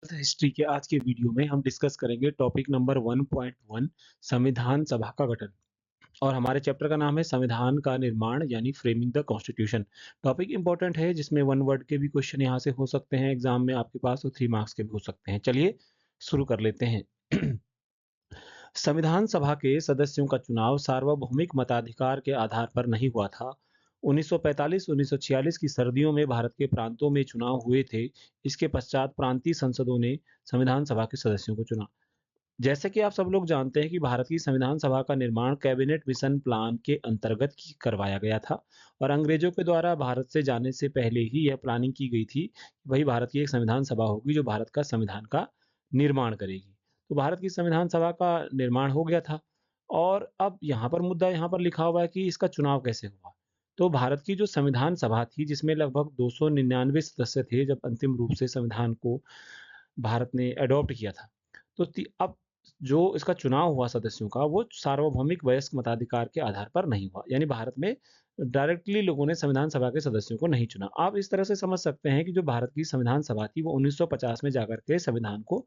History के आज के वीडियो में हम डिस्कस करेंगे टॉपिक नंबर 1.1 संविधान सभा का गठन। और हमारे चैप्टर का नाम है संविधान का निर्माण यानी framing the constitution. Topic important है जिसमें वन वर्ड के भी क्वेश्चन यहाँ से हो सकते हैं एग्जाम में आपके पास और 3 मार्क्स के भी हो सकते हैं। चलिए शुरू कर लेते हैं। संविधान सभा के सदस्यों का चुनाव सार्वभौमिक मताधिकार के आधार पर नहीं हुआ था। 1945-1946 की सर्दियों में भारत के प्रांतों में चुनाव हुए थे। इसके पश्चात प्रांतीय संसदों ने संविधान सभा के सदस्यों को चुना। जैसे कि आप सब लोग जानते हैं कि भारत की संविधान सभा का निर्माण कैबिनेट मिशन प्लान के अंतर्गत करवाया गया था और अंग्रेजों के द्वारा भारत से जाने से पहले ही यह प्लानिंग की गई थी कि वही भारत की एक संविधान सभा होगी जो भारत का संविधान का निर्माण करेगी। तो भारत की संविधान सभा का निर्माण हो गया था और अब यहाँ पर मुद्दा यहाँ पर लिखा हुआ है कि इसका चुनाव कैसे हुआ। तो भारत की जो संविधान सभा थी जिसमें लगभग 299 सदस्य थे जब अंतिम रूप से संविधान को भारत ने अडॉप्ट किया था। तो अब जो इसका चुनाव हुआ सदस्यों का वो सार्वभौमिक वयस्क मताधिकार के आधार पर नहीं हुआ। यानी भारत में डायरेक्टली लोगों ने संविधान सभा के सदस्यों को नहीं चुना। आप इस तरह से समझ सकते हैं कि जो भारत की संविधान सभा थी वो 1950 में जाकर के संविधान को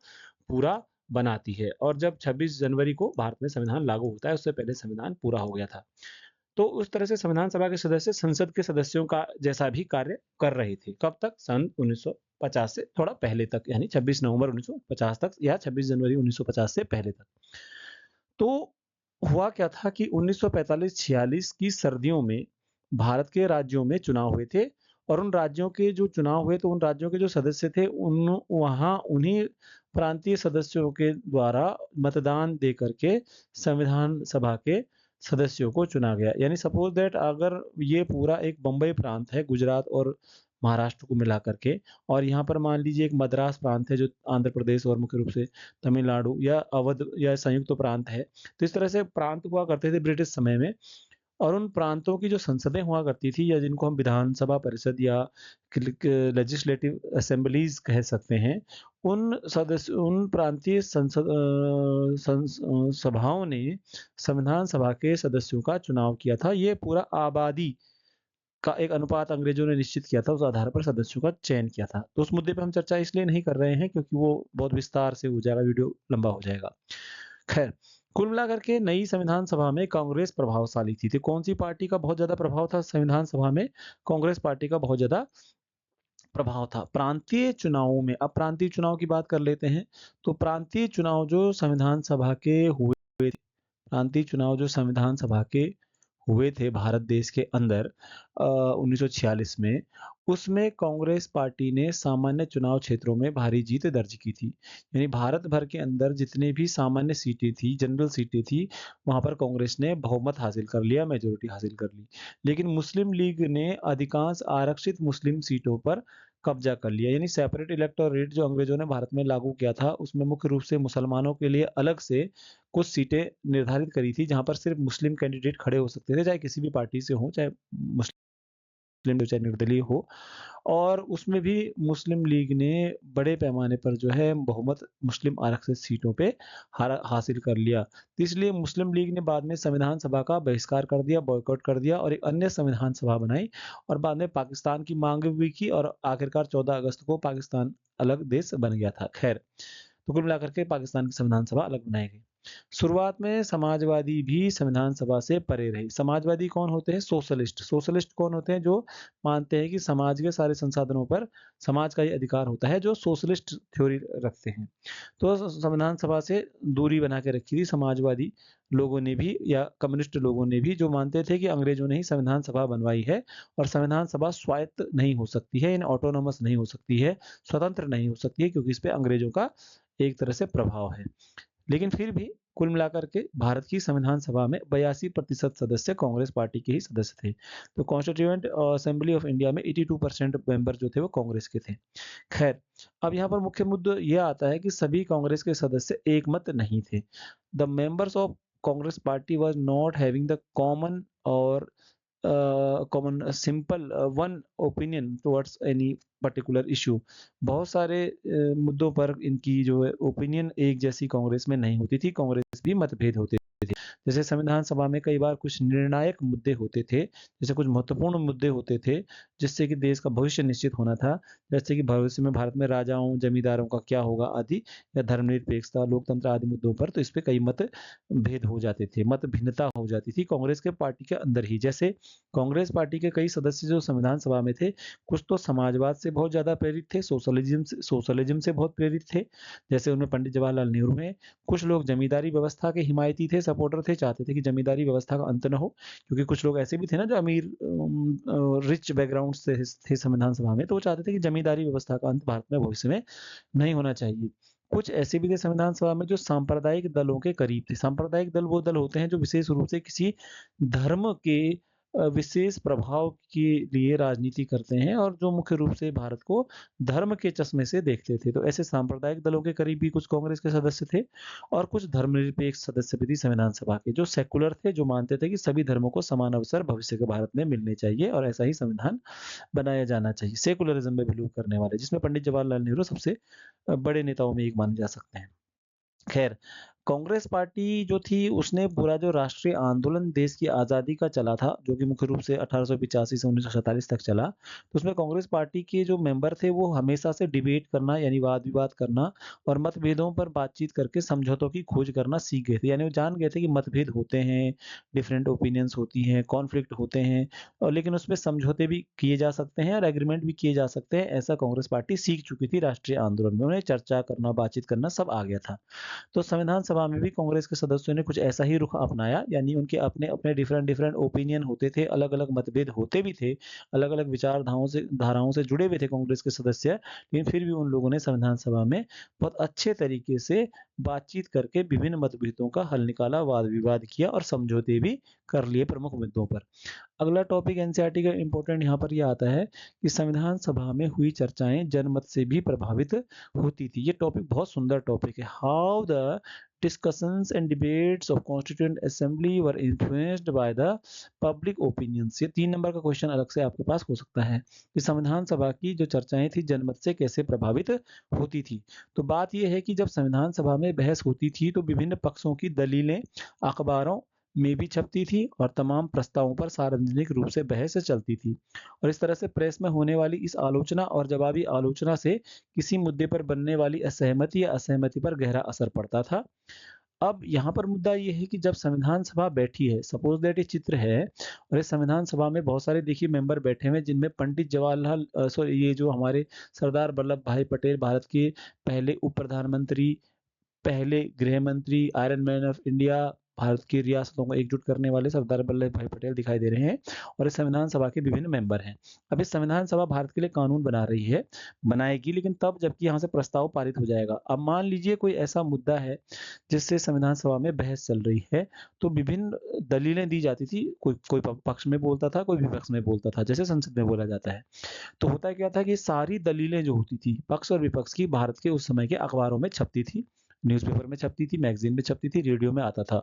पूरा बनाती है और जब 26 जनवरी को भारत में संविधान लागू होता है उससे पहले संविधान पूरा हो गया था। तो उस तरह से संविधान सभा के सदस्य संसद के सदस्यों का जैसा भी कार्य कर रहे थे। कब तक? सन 1950 से थोड़ा पहले तक, यानी 26 नवंबर 1950 तक या 26 जनवरी 1950 से पहले तक। तो हुआ क्या था कि 1945-46 की सर्दियों में भारत के राज्यों में चुनाव हुए थे और उन राज्यों के जो चुनाव हुए तो उन राज्यों के जो सदस्य थे उन वहाँ उन्हीं प्रांतीय सदस्यों के द्वारा मतदान दे करके संविधान सभा के सदस्यों को चुना गया। यानी सपोज दैट अगर ये पूरा एक बम्बई प्रांत है, गुजरात और महाराष्ट्र को मिला करके, और यहाँ पर मान लीजिए एक मद्रास प्रांत है जो आंध्र प्रदेश और मुख्य रूप से तमिलनाडु या अवध या संयुक्त प्रांत है। तो इस तरह से प्रांत हुआ करते थे ब्रिटिश समय में और उन प्रांतों की जो संसदें हुआ करती थी या जिनको हम विधानसभा परिषद या लेजिस्लेटिव असेंबलीज कह सकते हैं, उन प्रांतीय सभाओं ने संविधान सभा के सदस्यों का चुनाव किया था। ये पूरा आबादी का एक अनुपात अंग्रेजों ने निश्चित किया था, उस आधार पर सदस्यों का चयन किया था। तो उस मुद्दे पे हम चर्चा इसलिए नहीं कर रहे हैं क्योंकि वो बहुत विस्तार से हो जाएगा, वीडियो लंबा हो जाएगा। खैर, कुल मिलाकर के नई संविधान सभा में कांग्रेस प्रभावशाली थी। तो कौन-सी पार्टी का बहुत ज़्यादा प्रभाव था संविधान सभा में? कांग्रेस पार्टी का बहुत ज़्यादा प्रभाव था। प्रांतीय चुनावों में, अब प्रांतीय चुनाव की बात कर लेते हैं। तो प्रांतीय चुनाव जो संविधान सभा के हुए प्रांतीय चुनाव जो संविधान सभा के हुए थे भारत देश के अंदर 1946 में, उसमें कांग्रेस पार्टी ने सामान्य चुनाव क्षेत्रों में भारी जीत दर्ज की थी। यानी भारत भर के अंदर जितने भी सामान्य सीटें थी, जनरल सीटें थी, वहाँ पर कांग्रेस ने बहुमत हासिल कर लिया, मेजॉरिटी हासिल कर ली। लेकिन मुस्लिम लीग ने अधिकांश आरक्षित मुस्लिम सीटों पर कब्जा कर लिया। यानी सेपरेट इलेक्टोरेट जो अंग्रेजों ने भारत में लागू किया था, उसमें मुख्य रूप से मुसलमानों के लिए अलग से कुछ सीटें निर्धारित करी थी, जहाँ पर सिर्फ़ मुस्लिम कैंडिडेट खड़े हो सकते थे, चाहे किसी भी पार्टी से हों, चाहे मुस्लिम हो, चाहे निर्दलीय हो। और उसमें भी मुस्लिम लीग ने बड़े पैमाने पर जो है बहुमत मुस्लिम आरक्षित सीटों पे हासिल कर लिया। तो इसलिए मुस्लिम लीग ने बाद में संविधान सभा का बहिष्कार कर दिया, बॉयकॉट कर दिया और एक अन्य संविधान सभा बनाई और बाद में पाकिस्तान की माँग भी की और आखिरकार 14 अगस्त को पाकिस्तान अलग देश बन गया था। ख़ैर, तो कुल मिलाकर के पाकिस्तान की संविधान सभा अलग बनाई गई। शुरुआत में समाजवादी भी संविधान सभा से परे रहे। समाजवादी कौन होते हैं? सोशलिस्ट। सोशलिस्ट कौन होते हैं? जो मानते हैं कि समाज के सारे संसाधनों पर समाज का ही अधिकार होता है, जो सोशलिस्ट थ्योरी रखते हैं। तो संविधान सभा से दूरी बना के रखी थी समाजवादी लोगों ने भी या कम्युनिस्ट लोगों ने भी, जो मानते थे कि अंग्रेजों ने ही संविधान सभा बनवाई है और संविधान सभा स्वायत्त नहीं हो सकती है, यानी ऑटोनोमस नहीं हो सकती है, स्वतंत्र नहीं हो सकती है क्योंकि इस पे अंग्रेजों का एक तरह से प्रभाव है। लेकिन फिर भी कुल मिलाकर के भारत की संविधान सभा में 82% सदस्य कांग्रेस पार्टी के ही सदस्य थे। तो कॉन्स्टिट्यूएंट असेंबली ऑफ इंडिया में 82% मेंबर जो थे वो कांग्रेस के थे। खैर, अब यहाँ पर मुख्य मुद्दा ये आता है कि सभी कांग्रेस के सदस्य एकमत नहीं थे। The members of Congress party was not having the common simple one opinion towards any particular issue. बहुत सारे मुद्दों पर इनकी जो है ओपिनियन एक जैसी कांग्रेस में नहीं होती थी, कांग्रेस भी मतभेद होते थे। जैसे संविधान सभा में कई बार कुछ निर्णायक मुद्दे होते थे, जैसे कुछ महत्वपूर्ण मुद्दे होते थे, जिससे कि देश का भविष्य निश्चित होना था। जैसे कि भविष्य में भारत में राजाओं, जमींदारों का क्या होगा आदि, या धर्मनिरपेक्षता, लोकतंत्र आदि मुद्दों पर, तो इस पे कई मतभेद हो जाते थे, मत भिन्नता हो जाती थी कांग्रेस के पार्टी के अंदर ही। जैसे कांग्रेस पार्टी के कई सदस्य जो संविधान सभा में थे, कुछ तो समाजवाद से बहुत ज़्यादा प्रेरित थे, सोशलिज्म से बहुत प्रेरित थे, जैसे उनमें पंडित जवाहरलाल नेहरू हैं। कुछ लोग जमींदारी व्यवस्था के हिमायती थे, सपोर्टर थे, चाहते थे कि जमींदारी व्यवस्था का अंत न हो, क्योंकि कुछ लोग ऐसे भी थे ना जो अमीर रिच बैकग्राउंड से थे संविधान सभा में, तो वो चाहते थे कि जमींदारी व्यवस्था का अंत भारत में भविष्य में नहीं होना चाहिए। कुछ ऐसे भी थे संविधान सभा में जो सांप्रदायिक दलों के करीब थे। सांप्रदायिक दल वो दल होते हैं जो विशेष रूप से किसी धर्म के विशेष प्रभाव के लिए राजनीति करते हैं और जो मुख्य रूप से भारत को धर्म के चश्मे से देखते थे। तो ऐसे सांप्रदायिक दलों के करीब भी कुछ कांग्रेस के सदस्य थे और कुछ धर्मनिरपेक्ष सदस्य भी थे संविधान सभा के, जो सेकुलर थे, जो मानते थे कि सभी धर्मों को समान अवसर भविष्य के भारत में मिलने चाहिए और ऐसा ही संविधान बनाया जाना चाहिए। सेकुलरिज्म में बिलीव करने वाले, जिसमें पंडित जवाहरलाल नेहरू सबसे बड़े नेताओं में एक माने जा सकते हैं। खैर, कांग्रेस पार्टी जो थी उसने पूरा जो राष्ट्रीय आंदोलन देश की आज़ादी का चला था, जो कि मुख्य रूप से 1885 से 1947 तक चला, तो उसमें कांग्रेस पार्टी के जो मेंबर थे वो हमेशा से डिबेट करना यानी वाद-विवाद करना और मतभेदों पर बातचीत करके समझौतों की खोज करना सीख गए थे। यानी वो जान गए थे कि मतभेद होते हैं, डिफरेंट ओपिनियंस होती हैं, कॉन्फ्लिक्ट होते हैं और लेकिन उसमें समझौते भी किए जा सकते हैं और एग्रीमेंट भी किए जा सकते हैं। ऐसा कांग्रेस पार्टी सीख चुकी थी राष्ट्रीय आंदोलन में। उन्हें चर्चा करना, बातचीत करना सब आ गया था। तो संविधान सभा में भी कांग्रेस के सदस्यों ने कुछ ऐसा ही रुख अपनाया, यानी उनके अपने-अपने डिफरेंट ओपिनियन होते थे, अलग-अलग मतभेद होते भी थे, अलग-अलग विचारधाराओं से धाराओं से जुड़े हुए थे कांग्रेस के सदस्य, लेकिन फिर भी उन लोगों ने संविधान सभा में बहुत अच्छे तरीके से बातचीत करके विभिन्न मतभेदों का हल निकाला, वाद-विवाद किया और समझौते भी कर लिए प्रमुख मुद्दों पर। अगला टॉपिक एनसीईआरटी का इम्पोर्टेंट यहाँ पर ये आता है कि संविधान सभा में हुई चर्चाएँ जनमत से भी प्रभावित होती थी। ये टॉपिक बहुत सुंदर टॉपिक है। How the discussions and debates of constituent assembly were influenced by the public opinions. ये 3 नंबर का क्वेश्चन अलग से आपके पास हो सकता है कि संविधान सभा की जो चर्चाएँ थी जनमत से कैसे प्रभावित होती थी। तो बात ये है कि जब संविधान सभा में बहस होती थी तो विभिन्न पक्षों की दलीलें अखबारों में भी छपती थी और तमाम प्रस्तावों पर सार्वजनिक रूप से बहस चलती थी और इस तरह से प्रेस में होने वाली इस आलोचना और जवाबी आलोचना से किसी मुद्दे पर बनने वाली असहमति या असहमति पर गहरा असर पड़ता था। अब यहाँ पर मुद्दा ये है कि जब संविधान सभा बैठी है, सपोज दैट ये चित्र है और इस संविधान सभा में बहुत सारे देखिए मेंबर बैठे हुए हैं जिनमें पंडित जवाहरलाल सॉरी ये जो हमारे सरदार वल्लभ भाई पटेल भारत के पहले उप प्रधानमंत्री, पहले गृह मंत्री, iron man of India, Bharat की रियासतों को एकजुट करने वाले सरदार वल्लभ भाई पटेल दिखाई दे रहे हैं और इस संविधान सभा के विभिन्न मेंबर हैं। अब इस संविधान सभा भारत के लिए कानून बना रही है, बनाएगी, लेकिन तब जबकि यहाँ से प्रस्ताव पारित हो जाएगा। अब मान लीजिए कोई ऐसा मुद्दा है जिससे संविधान सभा में बहस चल रही है, तो विभिन्न दलीलें दी जाती थी। कोई कोई पक्ष में बोलता था, कोई विपक्ष में बोलता था, जैसे संसद में बोला जाता है। तो होता क्या था कि सारी दलीलें जो होती थी, पक्ष और विपक्ष की, भारत के उस समय के अखबारों में छपती थी, न्यूज़पेपर में छपती थी, मैगज़ीन में छपती थी, रेडियो में आता था।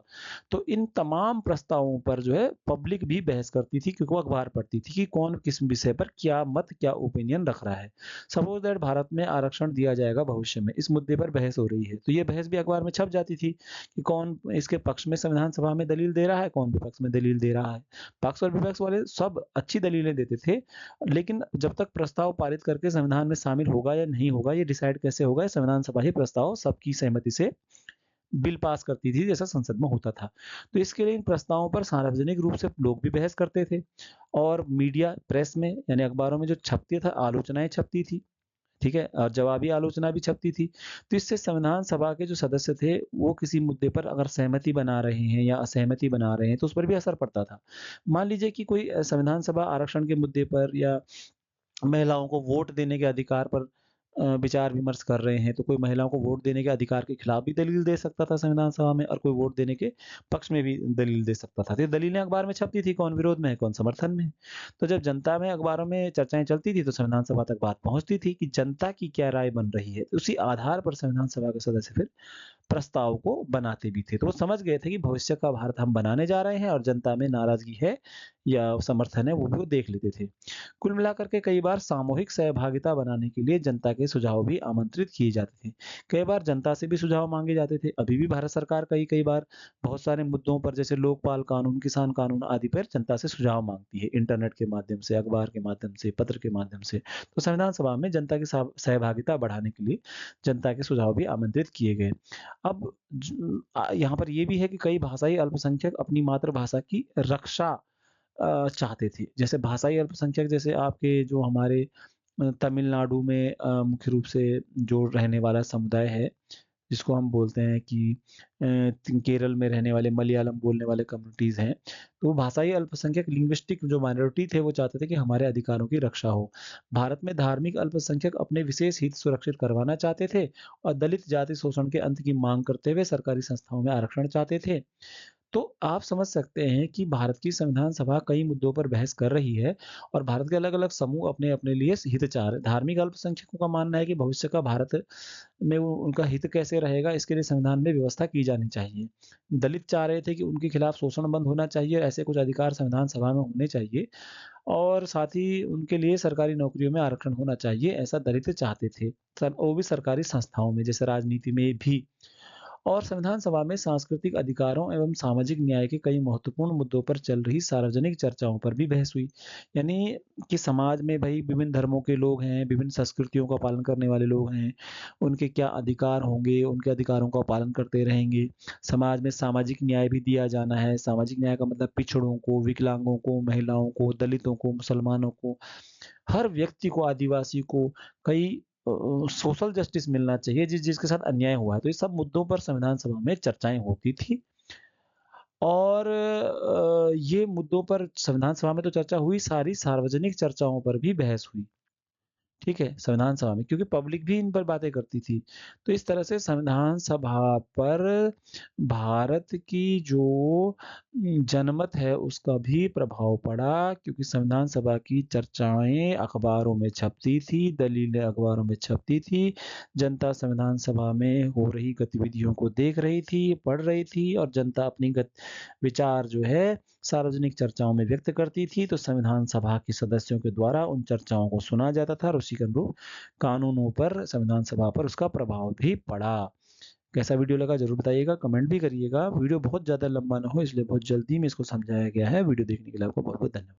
तो इन तमाम प्रस्तावों पर जो है पब्लिक भी बहस करती थी क्योंकि वो अखबार पढ़ती थी कि कौन किस विषय पर क्या मत, क्या ओपिनियन रख रहा है। सपोज़ दैट भारत में आरक्षण दिया जाएगा भविष्य में, इस मुद्दे पर बहस हो रही है। तो ये बहस भी अखबार में छप जाती थी कि कौन इसके पक्ष में संविधान सभा में दलील दे रहा है, कौन विपक्ष में दलील दे रहा है। पक्ष और विपक्ष वाले सब अच्छी दलीलें देते थे, लेकिन जब तक प्रस्ताव पारित करके संविधान में शामिल होगा या नहीं होगा, ये डिसाइड कैसे होगा, ये संविधान सभा ही प्रस्ताव सबकी सहमति से बिल पास करती थी, जैसा संसद में होता था। तो इसके लिए इन प्रस्तावों पर सार्वजनिक रूप से लोग भी बहस करते थे और मीडिया, प्रेस में यानी अखबारों में जो छपती था, आलोचनाएँ छपती थी, ठीक है? और जवाबी आलोचना भी छपती थी। तो इससे संविधान सभा के जो सदस्य थे, वो किसी मुद्दे पर अगर सहमति बना रहे हैं या असहमति बना रहे हैं, तो उस पर भी असर पड़ता था। मान लीजिए कि कोई संविधान सभा आरक्षण के मुद्दे पर या महिलाओं को वोट देने के अधिकार पर विचार-विमर्श कर रहे हैं, तो कोई महिलाओं को वोट देने के अधिकार के खिलाफ भी दलील दे सकता था संविधान सभा में और कोई वोट देने के पक्ष में भी दलील दे सकता था। तो ये दलीलें अखबार में छपती थी, कौन विरोध में है, कौन समर्थन में है। तो जब जनता में अखबारों में चर्चाएँ चलती थी, तो संविधान सभा तक बात पहुँचती थी कि जनता की क्या राय बन रही है। तो उसी आधार पर संविधान सभा के सदस्य फिर प्रस्ताव को बनाते भी थे। तो वो समझ गए थे कि भविष्य का भारत हम बनाने जा रहे हैं और जनता में नाराज़गी है या समर्थन है, वो भी वो देख लेते थे। कुल मिलाकर के कई बार सामूहिक सहभागिता बनाने के लिए जनता के सुझाव भी आमंत्रित किए जाते थे। कई बार जनता से भी सुझाव माँगे जाते थे। अभी भी भारत सरकार कई-कई बार बहुत सारे मुद्दों पर जैसे लोकपाल कानून, किसान कानून आदि पर जनता से सुझाव माँगती है। इंटरनेट के माध्यम से, अखबार के माध्यम से, पत्र के माध्यम से। तो संविधान सभा में जनता की सहभागिता बढ़ाने के लिए जनता के सुझाव भी आमंत्रित किए गए। अब यहाँ पर ये भी है कि कई भाषाई अल्पसंख्यक अपनी मातृभाषा की रक्षा चाहते थे। जैसे भाषाई अल्पसंख्यक जैसे आपके जो हमारे तमिलनाडु में मुख्य रूप से जो रहने वाला समुदाय है, जिसको हम बोलते हैं कि केरल में रहने वाले मलयालम बोलने वाले कम्युनिटीज़ हैं। तो भाषाई अल्पसंख्यक लिंग्विस्टिक जो माइनॉरिटी थे, वो चाहते थे कि हमारे अधिकारों की रक्षा हो। भारत में धार्मिक अल्पसंख्यक अपने विशेष हित सुरक्षित करवाना चाहते थे और दलित जाति शोषण के अंत की माँग करते हुए सरकारी संस्थाओं में आरक्षण चाहते थे। तो आप समझ सकते हैं कि भारत की संविधान सभा कई मुद्दों पर बहस कर रही है और भारत के अलग-अलग समूह अपने-अपने लिए हित चाह रहे हैं। धार्मिक अल्पसंख्यकों का मानना है कि भविष्य का भारत में वो उनका हित कैसे रहेगा, इसके लिए संविधान में व्यवस्था की जानी चाहिए। दलित चाह रहे थे कि उनके खिलाफ शोषण बंद होना चाहिए, ऐसे कुछ अधिकार संविधान सभा में होने चाहिए और साथ ही उनके लिए सरकारी नौकरियों में आरक्षण होना चाहिए, ऐसा दलित चाहते थे। वो भी सरकारी संस्थाओं में, जैसे राजनीति में भी। और संविधान सभा में सांस्कृतिक अधिकारों एवं सामाजिक न्याय के कई महत्वपूर्ण मुद्दों पर चल रही सार्वजनिक चर्चाओं पर भी बहस हुई। यानी कि समाज में भई विभिन्न धर्मों के लोग हैं, विभिन्न संस्कृतियों का पालन करने वाले लोग हैं, उनके क्या अधिकार होंगे, उनके अधिकारों का पालन करते रहेंगे। समाज में सामाजिक न्याय भी दिया जाना है, सामाजिक न्याय का मतलब पिछड़ों को, विकलांगों को, महिलाओं को, दलितों को, मुसलमानों को, हर व्यक्ति को, आदिवासी को कई सोशल जस्टिस मिलना चाहिए जिसके साथ अन्याय हुआ है। तो ये सब मुद्दों पर संविधान सभा में चर्चाएँ होती थी और ये मुद्दों पर संविधान सभा में तो चर्चा हुई, सारी सार्वजनिक चर्चाओं पर भी बहस हुई। ठीक है? संविधान सभा में क्योंकि पब्लिक भी इन पर बातें करती थी। तो इस तरह से संविधान सभा पर भारत की जो जनमत है उसका भी प्रभाव पड़ा क्योंकि संविधान सभा की चर्चाएँ अखबारों में छपती थी, दलीलें अखबारों में छपती थी। जनता संविधान सभा में हो रही गतिविधियों को देख रही थी, पढ़ रही थी और जनता अपनी विचार जो है सार्वजनिक चर्चाओं में व्यक्त करती थी, तो संविधान सभा के सदस्यों के द्वारा उन चर्चाओं को सुना जाता था और उसी के अनुरूप कानूनों पर संविधान सभा पर उसका प्रभाव भी पड़ा। कैसा वीडियो लगा ज़रूर बताइएगा, कमेंट भी करिएगा। वीडियो बहुत ज़्यादा लंबा ना हो इसलिए बहुत जल्दी में इसको समझाया गया है। वीडियो देखने के लिए आपको बहुत-बहुत धन्यवाद।